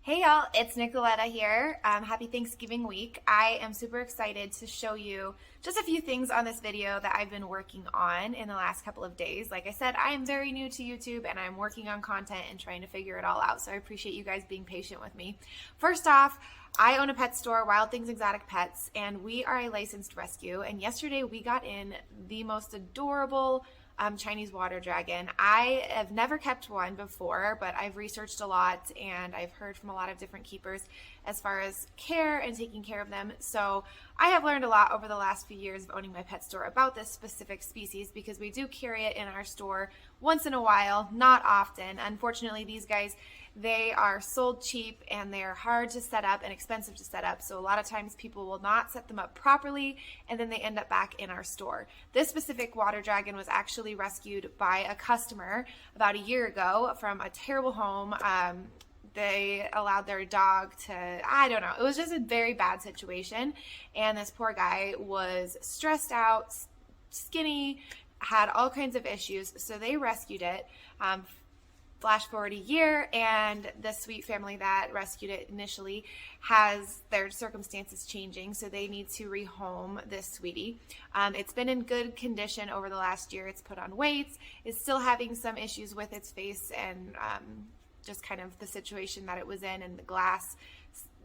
Hey y'all, it's Nicoletta here. Happy Thanksgiving week. I am super excited to show you just a few things on this video that I've been working on in the last couple of days. Like I said, I am very new to YouTube and I'm working on content and trying to figure it all out. So I appreciate you guys being patient with me. First off, I own a pet store, Wild Things Exotic Pets, and we are a licensed rescue. And yesterday we got in the most adorable Chinese water dragon. I have never kept one before, but I've researched a lot and I've heard from a lot of different keepers as far as care and taking care of them. So I have learned a lot over the last few years of owning my pet store about this specific species because we do carry it in our store once in a while, not often. Unfortunately, these guys, they are sold cheap and they're hard to set up and expensive to set up. So a lot of times people will not set them up properly and then they end up back in our store. This specific water dragon was actually rescued by a customer about a year ago from a terrible home. They allowed their dog to, I don't know, it was just a very bad situation. And this poor guy was stressed out, skinny, had all kinds of issues. So they rescued it. Flash forward a year, and the sweet family that rescued it initially has their circumstances changing, so they need to rehome this sweetie. It's been in good condition over the last year. It's put on weights. It's still having some issues with its face and just kind of the situation that it was in, and the glass,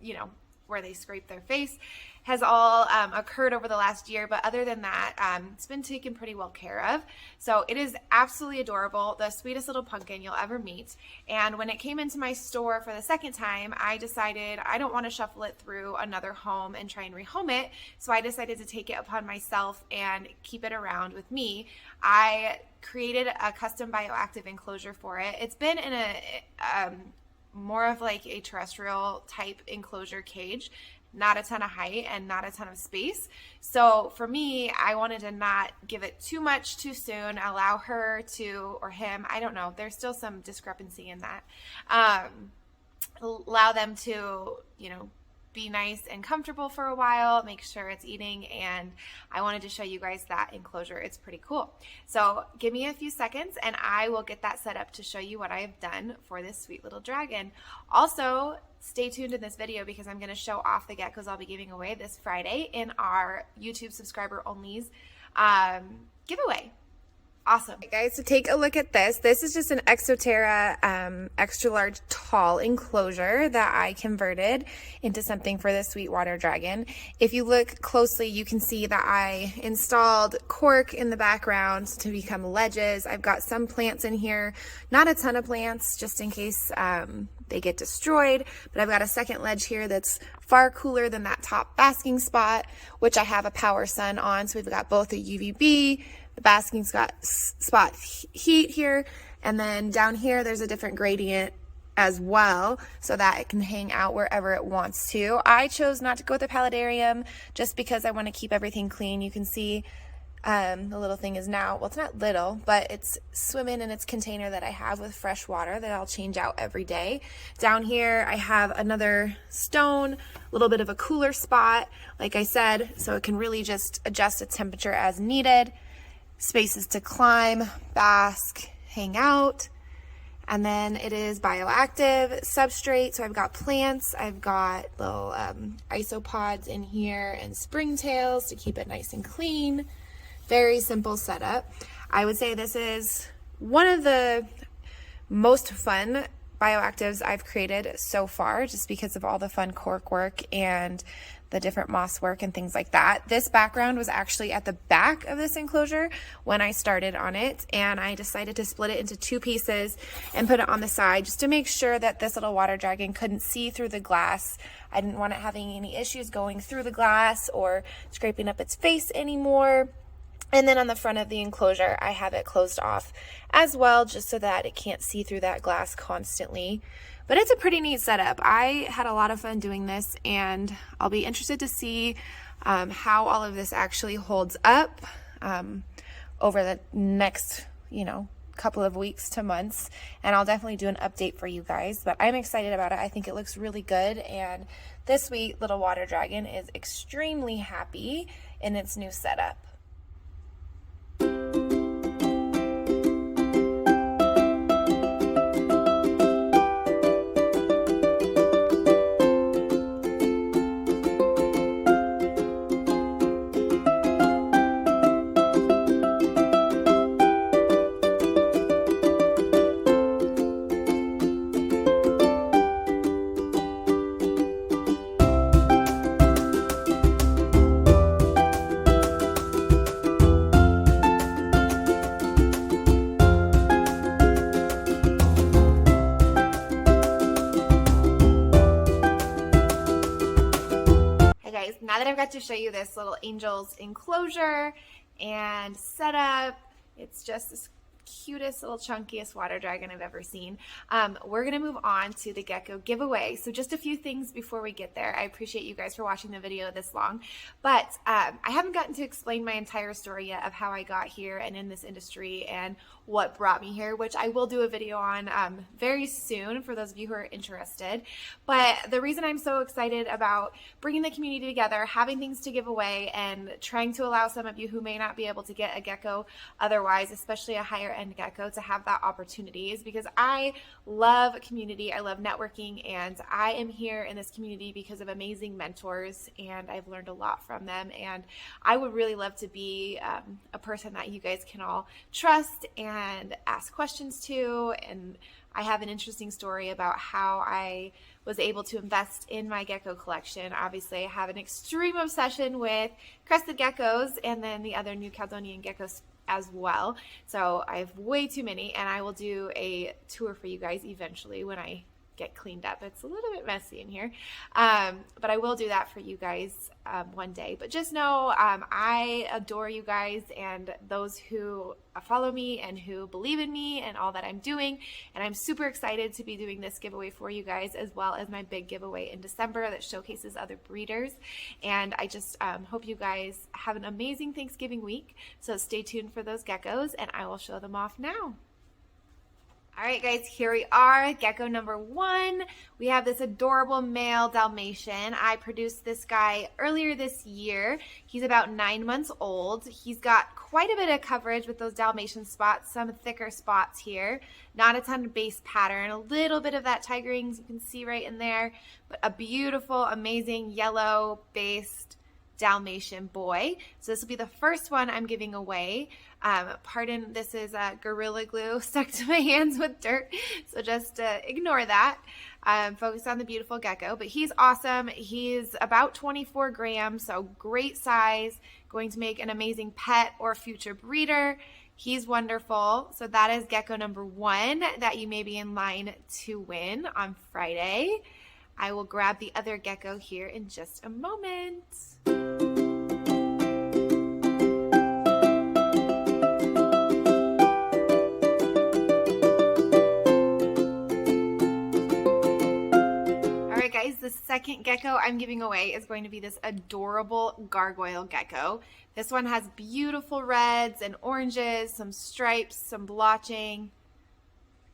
you know, where they scraped their face has all occurred over the last year. But other than that, it's been taken pretty well care of. So it is absolutely adorable, the sweetest little pumpkin you'll ever meet. And when it came into my store for the second time, I decided I don't want to shuffle it through another home and try and rehome it. So I decided to take it upon myself and keep it around with me. I created a custom bioactive enclosure for it. It's been in a more of like a terrestrial type enclosure cage, not a ton of height and not a ton of space. So for me, I wanted to not give it too much too soon, allow her to, or him, I don't know, there's still some discrepancy in that, allow them to, you know, be nice and comfortable for a while, make sure it's eating, and I wanted to show you guys that enclosure. It's pretty cool. So give me a few seconds and I will get that set up to show you what I have done for this sweet little dragon. Also, stay tuned in this video because I'm going to show off the geckos I'll be giving away this Friday in our YouTube subscriber only's giveaway. Awesome. Okay, guys, so take a look at this. This is just an Exoterra extra large tall enclosure that I converted into something for the sweetwater dragon. If you look closely, you can see that I installed cork in the background to become ledges. I've got some plants in here, not a ton of plants, just in case they get destroyed, but I've got a second ledge here that's far cooler than that top basking spot, which I have a power sun on. So we've got both a UVB, the basking spot heat here, and then down here there's a different gradient as well so that it can hang out wherever it wants to. I chose not to go with the paludarium just because I want to keep everything clean. You can see the little thing is now, well, it's not little, but it's swimming in its container that I have with fresh water that I'll change out every day. Down here I have another stone, a little bit of a cooler spot, like I said, so it can really just adjust its temperature as needed. Spaces to climb, bask, hang out. And then it is bioactive substrate. So I've got plants, I've got little isopods in here and springtails to keep it nice and clean. Very simple setup. I would say this is one of the most fun bioactives I've created so far, just because of all the fun cork work and the different moss work and things like that. This background was actually at the back of this enclosure when I started on it, and I decided to split it into two pieces and put it on the side just to make sure that this little water dragon couldn't see through the glass. I didn't want it having any issues going through the glass or scraping up its face anymore. And then on the front of the enclosure, I have it closed off as well, just so that it can't see through that glass constantly. But it's a pretty neat setup. I had a lot of fun doing this, and I'll be interested to see how all of this actually holds up over the next, couple of weeks to months. And I'll definitely do an update for you guys, but I'm excited about it. I think it looks really good, and this sweet little water dragon is extremely happy in its new setup. I've got to show you this little angel's enclosure and setup. It's just this cutest little chunkiest water dragon I've ever seen. We're gonna move on to the Gecko giveaway. So just a few things before we get there. I appreciate you guys for watching the video this long, but I haven't gotten to explain my entire story yet of how I got here and in this industry and what brought me here, which I will do a video on very soon for those of you who are interested. But the reason I'm so excited about bringing the community together, having things to give away, and trying to allow some of you who may not be able to get a gecko otherwise, especially a higher end gecko, to have that opportunity is because I love community, I love networking, and I am here in this community because of amazing mentors, and I've learned a lot from them, and I would really love to be a person that you guys can all trust and ask questions to. And I have an interesting story about how I was able to invest in my gecko collection. Obviously, I have an extreme obsession with crested geckos and then the other New Caledonian geckos as well. So I have way too many, and I will do a tour for you guys eventually when I get cleaned up. It's a little bit messy in here, but I will do that for you guys one day. But just know I adore you guys and those who follow me and who believe in me and all that I'm doing, and I'm super excited to be doing this giveaway for you guys, as well as my big giveaway in December that showcases other breeders. And I just hope you guys have an amazing Thanksgiving week, so stay tuned for those geckos and I will show them off now. All right, guys, here we are, gecko number 1. We have this adorable male Dalmatian. I produced this guy earlier this year. He's about 9 months old. He's got quite a bit of coverage with those Dalmatian spots, some thicker spots here. Not a ton of base pattern, a little bit of that tiger rings you can see right in there, but a beautiful, amazing yellow based Dalmatian boy. So this will be the first one I'm giving away. Pardon, this is Gorilla Glue stuck to my hands with dirt, so just ignore that. Focus on the beautiful gecko, but he's awesome. He's about 24 grams, so great size, going to make an amazing pet or future breeder. He's wonderful. So that is gecko number 1 that you may be in line to win on Friday. I will grab the other gecko here in just a moment. Guys, the second gecko I'm giving away is going to be this adorable gargoyle gecko. This one has beautiful reds and oranges, some stripes, some blotching,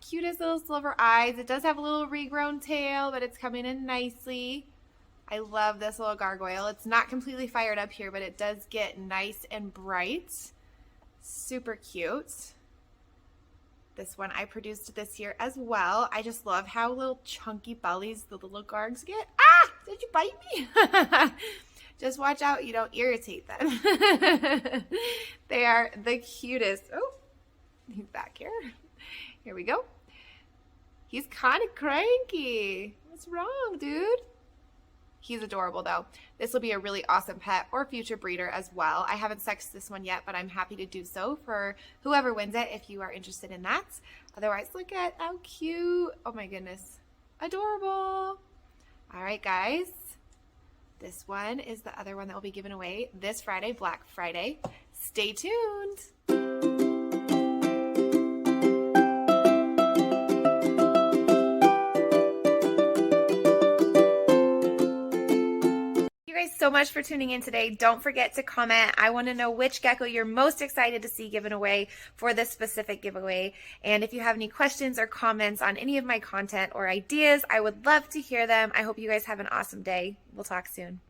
cutest little silver eyes. It does have a little regrown tail, but it's coming in nicely. I love this little gargoyle. It's not completely fired up here, but it does get nice and bright. Super cute. This one I produced this year as well. I just love how little chunky bellies the little gargs get. Ah! Did you bite me? Just watch out you don't irritate them. They are the cutest. Oh, he's back here. Here we go. He's kind of cranky. What's wrong, dude? He's adorable though. This will be a really awesome pet or future breeder as well. I haven't sexed this one yet, but I'm happy to do so for whoever wins it if you are interested in that. Otherwise, look at how cute. Oh my goodness. Adorable. All right, guys. This one is the other one that will be given away this Friday, Black Friday. Stay tuned. So much for tuning in today. Don't forget to comment. I want to know which gecko you're most excited to see given away for this specific giveaway. And if you have any questions or comments on any of my content or ideas, I would love to hear them. I hope you guys have an awesome day. We'll talk soon.